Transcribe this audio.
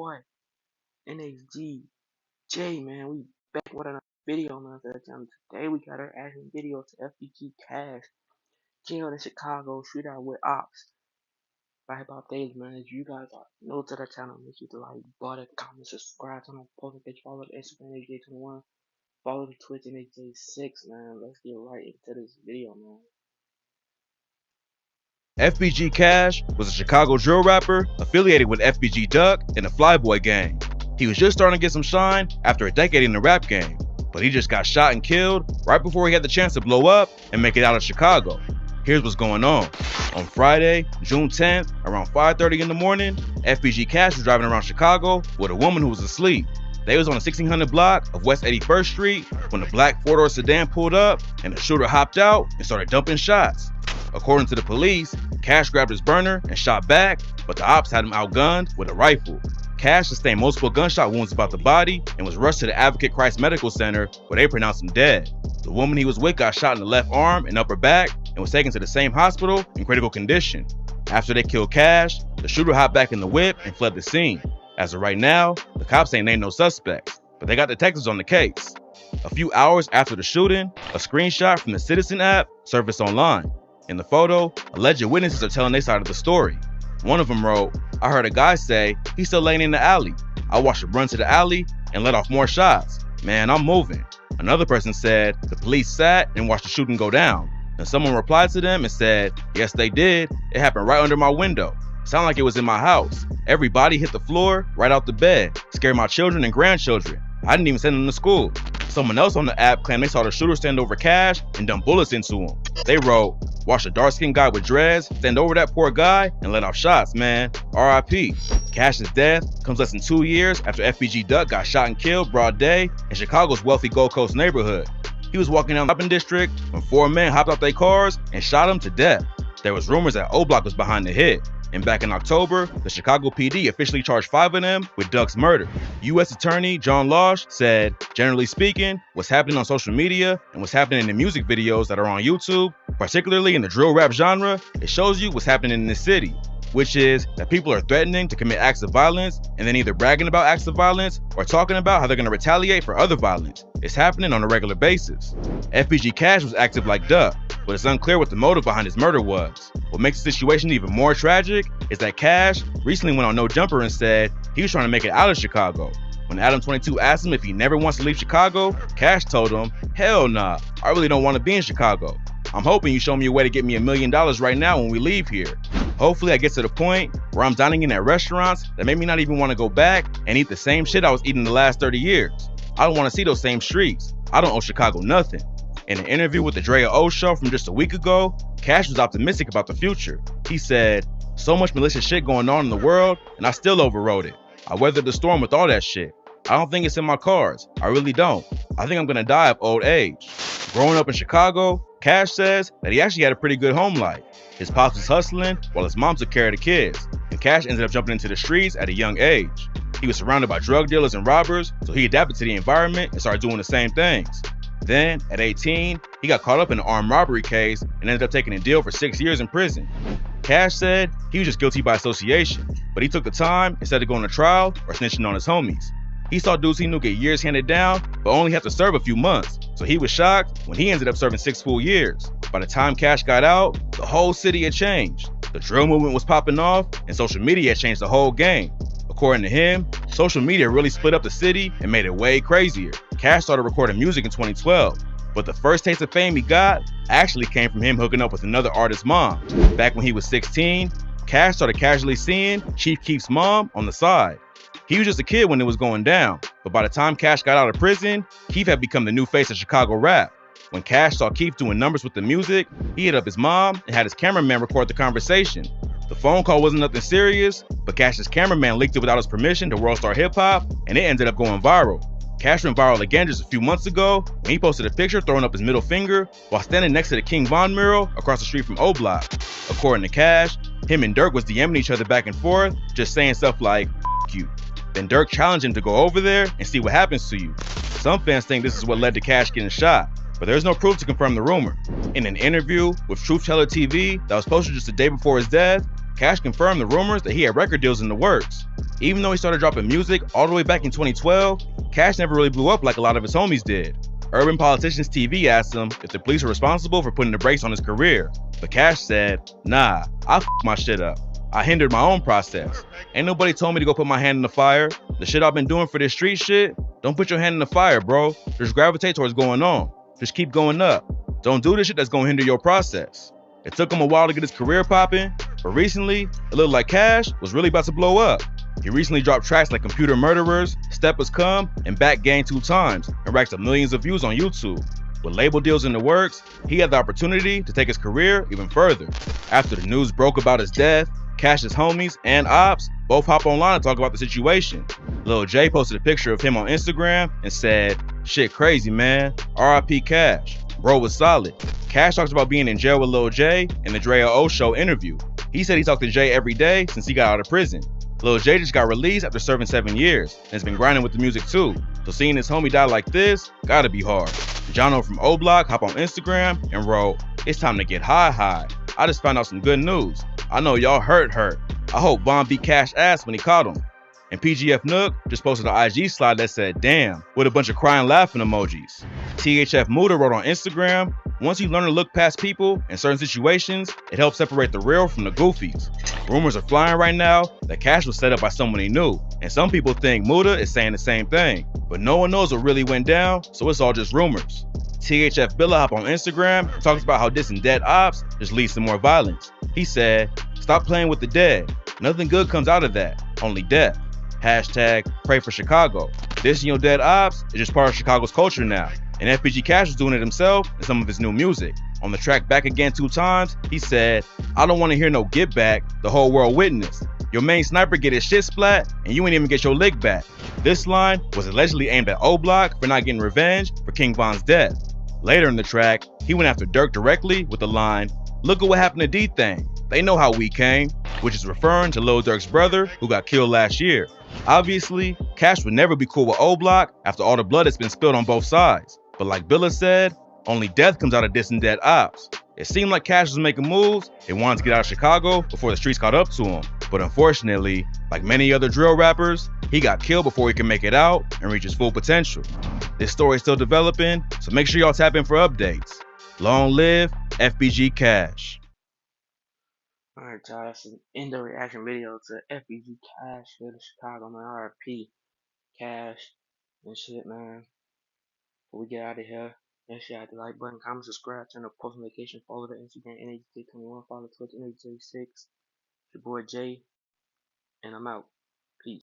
boy, NXG J, man. We back with another video, man. Today we got our action video to FBG Cash. Jail in Chicago, shootout with Opps. Right about days, man. If you guys are new to the channel, make sure to like, button, comment, subscribe, turn on post notifications, follow the Instagram HJ21, follow the Twitch and HJ6, man. Let's get right into this video, man. FBG Cash was a Chicago drill rapper affiliated with FBG Duck and the Flyboy gang. He was just starting to get some shine after a decade in the rap game, but he just got shot and killed right before he had the chance to blow up and make it out of Chicago. Here's what's going on. On Friday, June 10th, around 5:30 in the morning, FBG Cash was driving around Chicago with a woman who was asleep. They was on the 1600 block of West 81st Street when the black four-door sedan pulled up and the shooter hopped out and started dumping shots. According to the police, Cash grabbed his burner and shot back, but the ops had him outgunned with a rifle. Cash sustained multiple gunshot wounds about the body and was rushed to the Advocate Christ Medical Center where they pronounced him dead. The woman he was with got shot in the left arm and upper back and was taken to the same hospital in critical condition. After they killed Cash, the shooter hopped back in the whip and fled the scene. As of right now, the cops ain't named no suspects, but they got detectives on the case. A few hours after the shooting, a screenshot from the Citizen app surfaced online. In the photo, alleged witnesses are telling their side of the story. One of them wrote, "I heard a guy say he's still laying in the alley. I watched him run to the alley and let off more shots. Man, I'm moving." Another person said the police sat and watched the shooting go down. And someone replied to them and said, "Yes, they did. It happened right under my window. Sounded like it was in my house. Everybody hit the floor right out the bed. Scared my children and grandchildren. I didn't even send them to school." Someone else on the app claimed they saw the shooter stand over Cash and dump bullets into him. They wrote, "Watch a dark-skinned guy with dreads stand over that poor guy and let off shots, man. RIP. Cash's death comes less than 2 years after FBG Duck got shot and killed broad day in Chicago's wealthy Gold Coast neighborhood. He was walking down the shopping district when 4 men hopped out their cars and shot him to death. There was rumors that O-Block was behind the hit. And back in October, the Chicago PD officially charged 5 of them with Duck's murder. U.S. Attorney John Losh said, "Generally speaking, what's happening on social media and what's happening in the music videos that are on YouTube, particularly in the drill rap genre, it shows you what's happening in this city, which is that people are threatening to commit acts of violence and then either bragging about acts of violence or talking about how they're going to retaliate for other violence. It's happening on a regular basis." FBG Cash was active like Duck, but it's unclear what the motive behind his murder was. What makes the situation even more tragic is that Cash recently went on No Jumper and said he was trying to make it out of Chicago. When Adam22 asked him if he never wants to leave Chicago, Cash told him, "Hell nah, I really don't want to be in Chicago. I'm hoping you show me a way to get me $1 million right now when we leave here. Hopefully I get to the point where I'm dining in at restaurants that make me not even want to go back and eat the same shit I was eating the last 30 years. I don't want to see those same streets. I don't owe Chicago nothing." In an interview with the Drea O Show from just a week ago, Cash was optimistic about the future. He said, "So much malicious shit going on in the world, and I still overrode it. I weathered the storm with all that shit. I don't think it's in my cards. I really don't. I think I'm gonna die of old age." Growing up in Chicago, Cash says that he actually had a pretty good home life. His pops was hustling while his mom took care of the kids, and Cash ended up jumping into the streets at a young age. He was surrounded by drug dealers and robbers, so he adapted to the environment and started doing the same things. Then, at 18, he got caught up in an armed robbery case and ended up taking a deal for 6 years in prison. Cash said he was just guilty by association, but he took the time instead of going to trial or snitching on his homies. He saw dudes he knew get years handed down, but only have to serve a few months, so he was shocked when he ended up serving 6 full years. By the time Cash got out, the whole city had changed. The drill movement was popping off, and social media had changed the whole game. According to him, social media really split up the city and made it way crazier. Cash started recording music in 2012, but the first taste of fame he got actually came from him hooking up with another artist's mom. Back when he was 16, Cash started casually seeing Chief Keef's mom on the side. He was just a kid when it was going down, but by the time Cash got out of prison, Keef had become the new face of Chicago rap. When Cash saw Keef doing numbers with the music, he hit up his mom and had his cameraman record the conversation. The phone call wasn't nothing serious, but Cash's cameraman leaked it without his permission to Worldstar Hip Hop, and it ended up going viral. Cash went viral again just a few months ago when he posted a picture throwing up his middle finger while standing next to the King Von mural across the street from O-Block. According to Cash, him and Dirk was DMing each other back and forth, just saying stuff like, "F you." Then Dirk challenged him to go over there and see what happens to you. Some fans think this is what led to Cash getting shot, but there's no proof to confirm the rumor. In an interview with Truth Teller TV that was posted just a day before his death, Cash confirmed the rumors that he had record deals in the works. Even though he started dropping music all the way back in 2012, Cash never really blew up like a lot of his homies did. Urban Politicians TV asked him if the police were responsible for putting the brakes on his career, but Cash said, "Nah, I f***ed my shit up. I hindered my own process. Ain't nobody told me to go put my hand in the fire. The shit I've been doing for this street shit, don't put your hand in the fire, bro. Just gravitate towards going on. Just keep going up. Don't do this shit that's gonna hinder your process." It took him a while to get his career popping, but recently, it looked like Cash was really about to blow up. He recently dropped tracks like Computer Murderers, Step Has Come, and Back Gang 2 times, and racked up millions of views on YouTube. With label deals in the works, he had the opportunity to take his career even further. After the news broke about his death, Cash's homies and Opps both hop online to talk about the situation. Lil J posted a picture of him on Instagram and said, "Shit crazy, man. RIP Cash. Bro was solid." Cash talks about being in jail with Lil J in the Drea O Show interview. He said he talked to Jay every day since he got out of prison. Lil J just got released after serving 7 years and has been grinding with the music too. So seeing his homie die like this, gotta be hard. Jono from O Block hop on Instagram and wrote, "It's time to get high. I just found out some good news. I know y'all hurt. I hope Von beat Cash ass when he caught him." And PGF Nook just posted an IG slide that said, "Damn," with a bunch of crying laughing emojis. THF Muda wrote on Instagram, "Once you learn to look past people in certain situations, it helps separate the real from the goofies." Rumors are flying right now that Cash was set up by someone he knew, and some people think Muda is saying the same thing, but no one knows what really went down, so it's all just rumors. THF Billa hop on Instagram talks about how dissing dead Opps just leads to more violence. He said, "Stop playing with the dead. Nothing good comes out of that, only death. Hashtag pray for Chicago. Dissing your dead Opps is just part of Chicago's culture now." And FBG Cash was doing it himself in some of his new music. On the track Back Again 2 times, he said, "I don't want to hear no get back, the whole world witnessed. Your main sniper get his shit splat, and you ain't even get your lick back." This line was allegedly aimed at O Block for not getting revenge for King Von's death. Later in the track, he went after Dirk directly with the line, "Look at what happened to D-Thing. They know how we came," which is referring to Lil Durk's brother who got killed last year. Obviously, Cash would never be cool with O Block after all the blood that's been spilled on both sides. But like Billa said, only death comes out of dissing dead Opps. It seemed like Cash was making moves and wanted to get out of Chicago before the streets caught up to him. But unfortunately, like many other drill rappers, he got killed before he could make it out and reach his full potential. This story is still developing, so make sure y'all tap in for updates. Long live FBG Cash. Alright, y'all, that's an end of reaction video to FBG Cash here to Chicago, man. RIP Cash and shit, man. Before we get out of here, make sure you hit the like button, comment, subscribe, turn on post notification, follow the Instagram, NHJ21, follow Twitch, NHJ6. It's your boy Jay, and I'm out.